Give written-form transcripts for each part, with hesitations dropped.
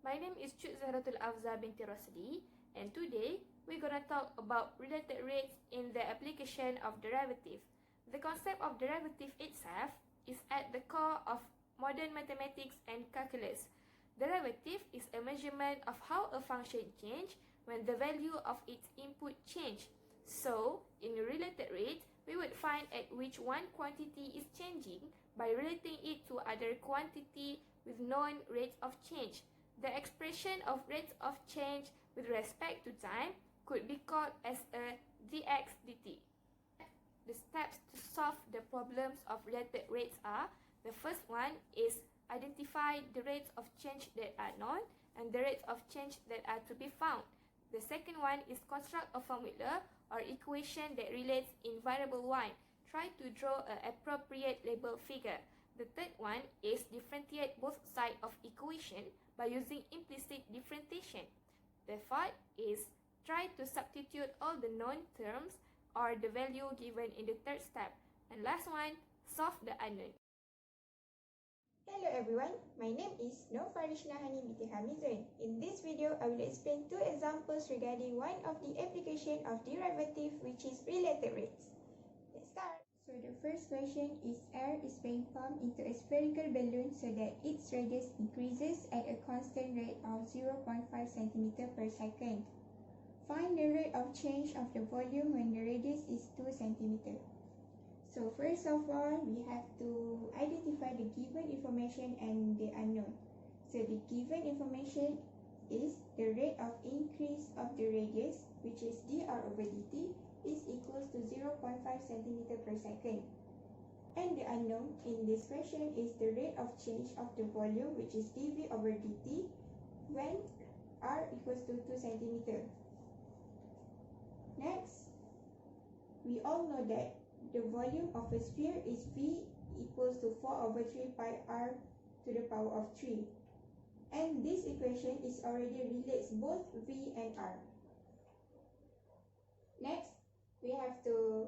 My name is Cuk Zahratul Afza binti Rosli, and today we're gonna talk about related rates in the application of derivative. The concept of derivative itself is at the core of modern mathematics and calculus. Derivative is a measurement of how a function changes when the value of its input change. So, in related rate, we would find at which one quantity is changing by relating it to other quantity with known rates of change. The expression of rates of change with respect to time could be called as a dx dt. The steps to solve the problems of related rates are: the first one is identify the rates of change that are known and the rates of change that are to be found. The second one is construct a formula or equation that relates in variable y. Try to draw an appropriate label figure. The third one is differentiate both sides of equation by using implicit differentiation. The fourth is try to substitute all the known terms or the value given in the third step. And last one, solve the unknown. Hello everyone, my name is Nur Farishnahani binti Hamizan. In this video, I will explain two examples regarding one of the application of derivative, which is related rates. Let's start. So the first question is air is being pumped into a spherical balloon so that its radius increases at a constant rate of 0.5 cm per second. Find the rate of change of the volume when the radius is 2 cm. So first of all, we have to identify the given information and the unknown. So the given information is the rate of increase of the radius, which is dr over dt, is equals to 0.5 cm per second. And the unknown in this question is the rate of change of the volume, which is dv over dt, when r equals to 2 cm. Next, we all know that the volume of a sphere is V equals to 4 over 3 pi r to the power of 3. And this equation is already relates both V and R. Next, we have to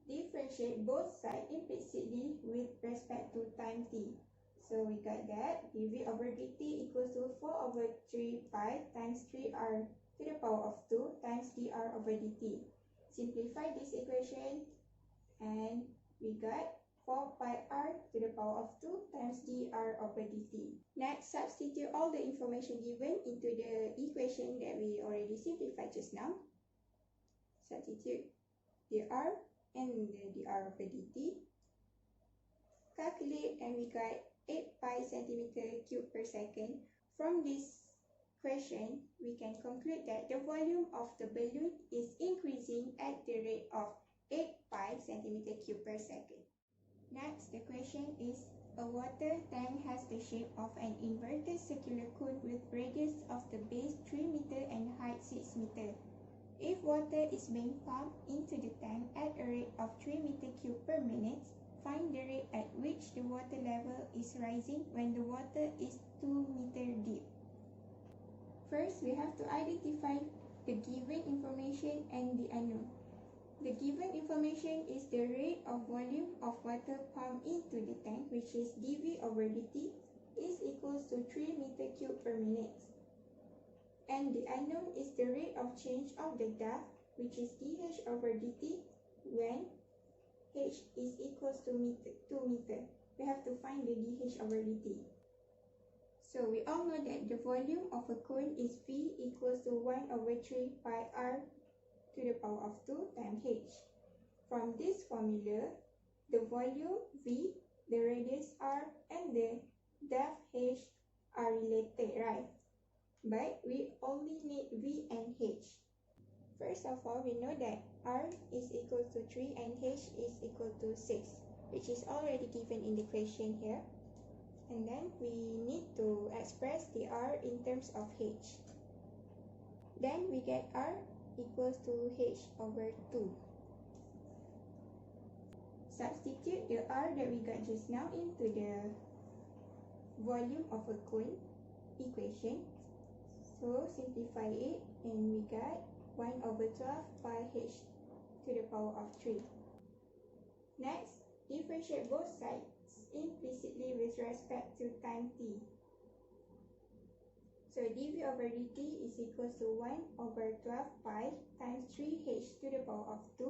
differentiate both sides implicitly with respect to time t. So we got that dv over dt equals to 4 over 3 pi times 3r to the power of 2 times dr over dt. Simplify this equation and we got 4 pi r to the power of 2 times dr over dt. Next, substitute all the information given into the equation that we already simplified just now. Substitute dr and the dr over dt. Calculate and we got 8 pi centimeter cube per second. From this question, we can conclude that the volume of the balloon is increasing at the rate of 8 pi centimeter cube per second. Next, the question is, a water tank has the shape of an inverted circular cone with radius of the base 3 meter and height 6 meter. If water is being pumped into the tank at a rate of 3 meter cube per minute, find the rate at which the water level is rising when the water is 2 meter deep. First, we have to identify the given information and the unknown. The given information is the rate of volume of water pumped into the tank, which is dv over dt, is equals to 3 meter cube per minute. And the unknown is the rate of change of the depth, which is dh over dt, when h is equals to 2 meter. We have to find the dh over dt. So we all know that the volume of a cone is v equals to 1 over 3 pi r to the power of 2 times h. From this formula, the volume v, the radius r, and the depth h are related, right? But we only need v and h. First of all, we know that r is equal to 3 and h is equal to 6, which is already given in the question here. And then we need to express the r in terms of h. Then we get r equals to h over 2. Substitute the r that we got just now into the volume of a cone equation. So simplify it and we got 1 over 12 pi h to the power of 3. Next, differentiate both sides implicitly with respect to time t. So dV over dt is equals to 1 over 12 pi times 3h to the power of 2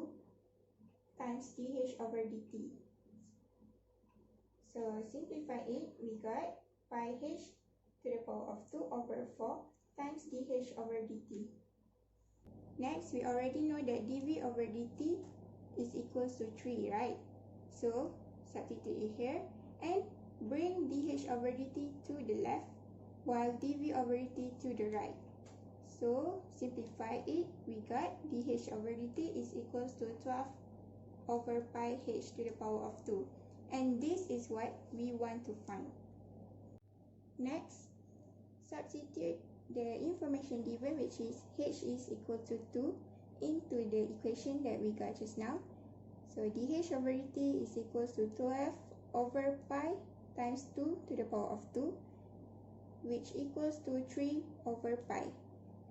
times dh over dt. So simplify it, we got pi h to the power of 2 over 4 times dh over dt. Next, we already know that dV over dt is equals to 3, right? So substitute it here and bring dH over dt to the left while dV over dt to the right. So simplify it, we got dH over dt is equals to 12 over pi h to the power of 2. And this is what we want to find. Next, substitute the information given, which is h is equal to 2, into the equation that we got just now. So dH over dt is equals to 12 over pi times 2 to the power of 2, which equals to 3 over pi.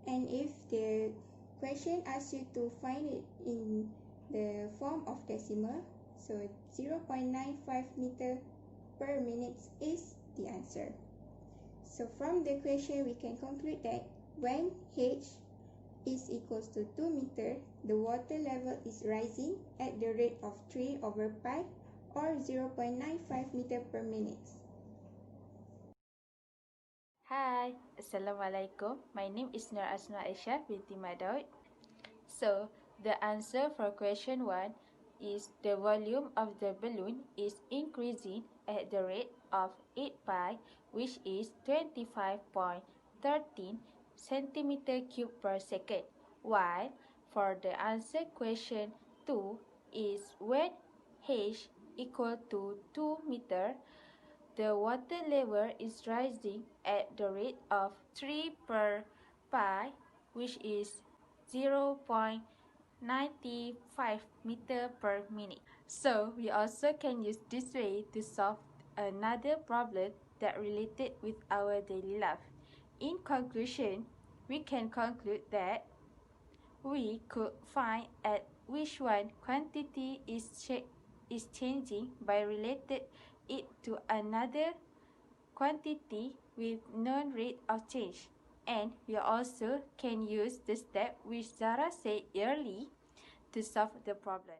And if the question asks you to find it in the form of decimal, so 0.95 meter per minute is the answer. So from the question, we can conclude that when h is equals to 2 meter, the water level is rising at the rate of 3 over pi or 0.95 meter per minute. Hi, Assalamualaikum. My name is Nur Asma Aisyah binti Madud. So, the answer for question 1 is the volume of the balloon is increasing at the rate of 8 pi, which is 25.13 centimeter cube per second. While for the answer question 2 is when h equal to 2 meter, the water level is rising at the rate of 3 per pi, which is 0.95 meter per minute. So, we also can use this way to solve another problem that related with our daily life. In conclusion, we can conclude that we could find at which one quantity is changing by related it to another quantity with known rate of change. And we also can use the step which Zara said early to solve the problem.